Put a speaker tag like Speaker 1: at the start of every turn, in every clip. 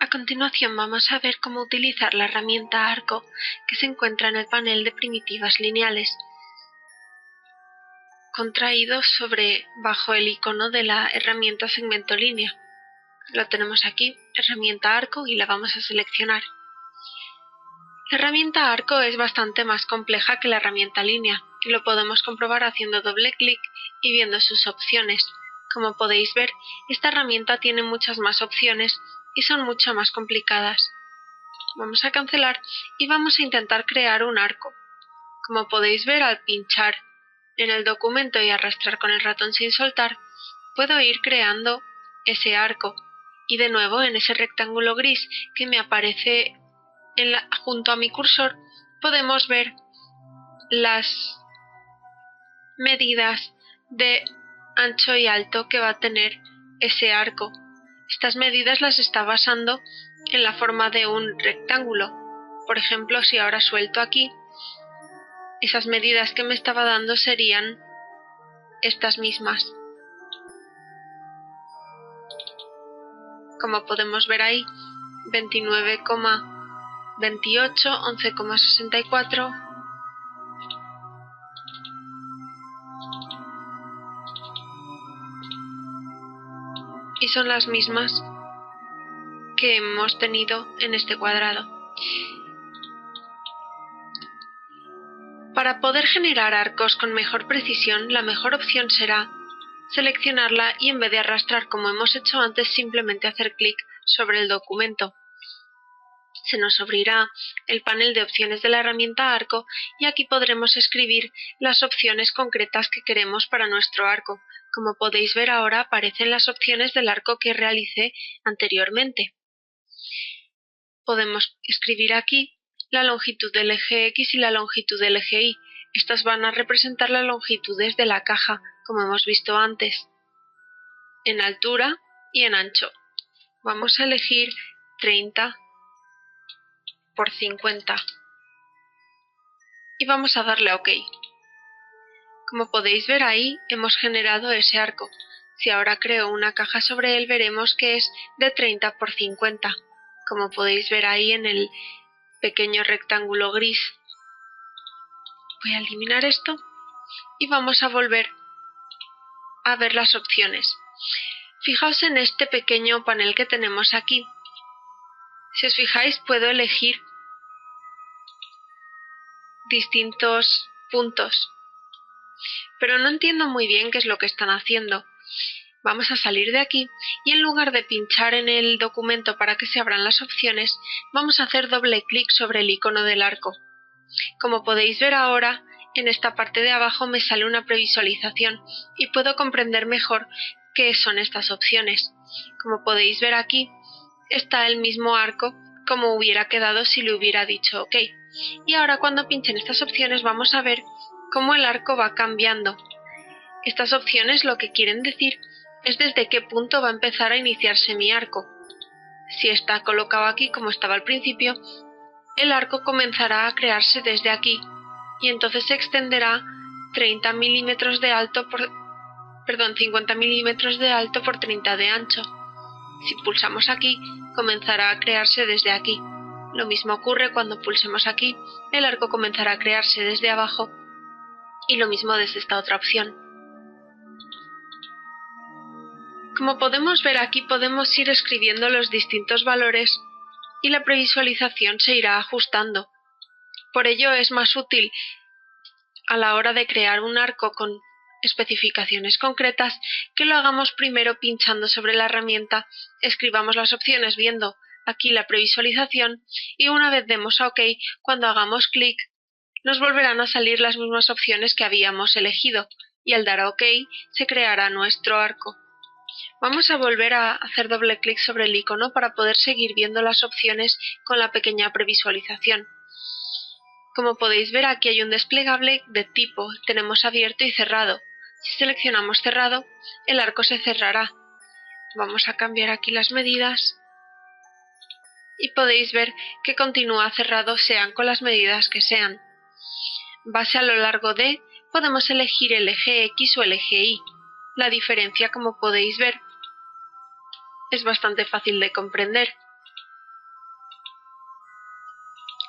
Speaker 1: A continuación vamos a ver cómo utilizar la herramienta Arco que se encuentra en el panel de primitivas lineales, contraído bajo el icono de la herramienta segmento línea. Lo tenemos aquí, herramienta Arco, y la vamos a seleccionar. La herramienta Arco es bastante más compleja que la herramienta línea, y lo podemos comprobar haciendo doble clic y viendo sus opciones. Como podéis ver, esta herramienta tiene muchas más opciones y son mucho más complicadas. Vamos a cancelar y vamos a intentar crear un arco. Como podéis ver, al pinchar en el documento y arrastrar con el ratón sin soltar, puedo ir creando ese arco. Y de nuevo, en ese rectángulo gris que me aparece junto a mi cursor, podemos ver las medidas de ancho y alto que va a tener ese arco. Estas medidas las está basando en la forma de un rectángulo. Por ejemplo, si ahora suelto aquí, esas medidas que me estaba dando serían estas mismas. Como podemos ver ahí, 29,28, 11,64. Y son las mismas que hemos tenido en este cuadrado. Para poder generar arcos con mejor precisión, la mejor opción será seleccionarla y en vez de arrastrar como hemos hecho antes, simplemente hacer clic sobre el documento. Se nos abrirá el panel de opciones de la herramienta Arco y aquí podremos escribir las opciones concretas que queremos para nuestro arco. Como podéis ver ahora, aparecen las opciones del arco que realicé anteriormente. Podemos escribir aquí la longitud del eje X y la longitud del eje Y. Estas van a representar las longitudes de la caja, como hemos visto antes, en altura y en ancho. Vamos a elegir 30 por 50 y vamos a darle a OK. Como podéis ver ahí, hemos generado ese arco. Si ahora creo una caja sobre él, veremos que es de 30 por 50. Como podéis ver ahí en el pequeño rectángulo gris. Voy a eliminar esto y vamos a volver a ver las opciones. Fijaos en este pequeño panel que tenemos aquí. Si os fijáis, puedo elegir distintos puntos, pero no entiendo muy bien qué es lo que están haciendo. Vamos a salir de aquí y en lugar de pinchar en el documento para que se abran las opciones, vamos a hacer doble clic sobre el icono del arco. Como podéis ver ahora, en esta parte de abajo me sale una previsualización y puedo comprender mejor qué son estas opciones. Como podéis ver aquí, está el mismo arco como hubiera quedado si le hubiera dicho OK. Y ahora cuando pinche en estas opciones vamos a ver cómo el arco va cambiando. Estas opciones lo que quieren decir es desde qué punto va a empezar a iniciarse mi arco. Si está colocado aquí como estaba al principio, el arco comenzará a crearse desde aquí y entonces se extenderá 50 milímetros de alto por 30 de ancho. Si pulsamos aquí, comenzará a crearse desde aquí. Lo mismo ocurre cuando pulsemos aquí, el arco comenzará a crearse desde abajo y lo mismo desde esta otra opción. Como podemos ver aquí, podemos ir escribiendo los distintos valores y la previsualización se irá ajustando. Por ello es más útil a la hora de crear un arco con especificaciones concretas que lo hagamos primero pinchando sobre la herramienta, escribamos las opciones viendo aquí la previsualización y una vez demos a OK, cuando hagamos clic nos volverán a salir las mismas opciones que habíamos elegido y al dar a OK se creará nuestro arco. Vamos a volver a hacer doble clic sobre el icono para poder seguir viendo las opciones con la pequeña previsualización. Como podéis ver, aquí hay un desplegable de tipo, tenemos abierto y cerrado. Si seleccionamos cerrado, el arco se cerrará. Vamos a cambiar aquí las medidas y podéis ver que continúa cerrado sean con las medidas que sean. Base a lo largo de, podemos elegir el eje X o el eje Y. La diferencia, como podéis ver, es bastante fácil de comprender.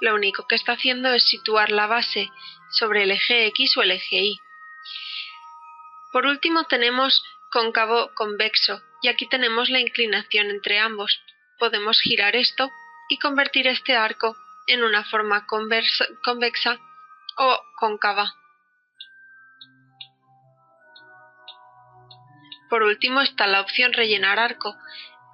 Speaker 1: Lo único que está haciendo es situar la base sobre el eje X o el eje Y. Por último tenemos cóncavo convexo, y aquí tenemos la inclinación entre ambos. Podemos girar esto y convertir este arco en una forma convexa o cóncava. Por último está la opción rellenar arco,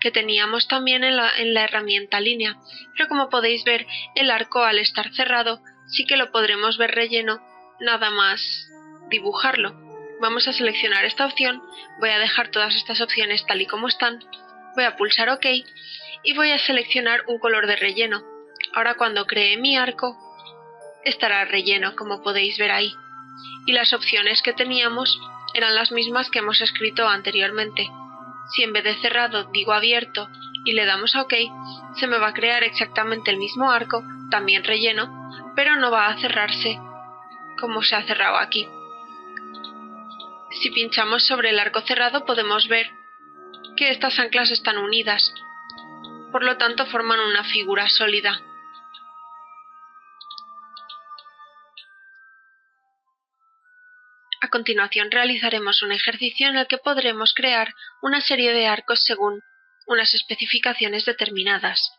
Speaker 1: que teníamos también en la herramienta línea, pero como podéis ver, el arco al estar cerrado sí que lo podremos ver relleno nada más dibujarlo. Vamos a seleccionar esta opción, voy a dejar todas estas opciones tal y como están, voy a pulsar OK y voy a seleccionar un color de relleno. Ahora cuando cree mi arco estará relleno, como podéis ver ahí. Y las opciones que teníamos eran las mismas que hemos escrito anteriormente. Si en vez de cerrado digo abierto y le damos a OK, se me va a crear exactamente el mismo arco, también relleno, pero no va a cerrarse como se ha cerrado aquí. Si pinchamos sobre el arco cerrado podemos ver que estas anclas están unidas, por lo tanto forman una figura sólida. A continuación realizaremos un ejercicio en el que podremos crear una serie de arcos según unas especificaciones determinadas.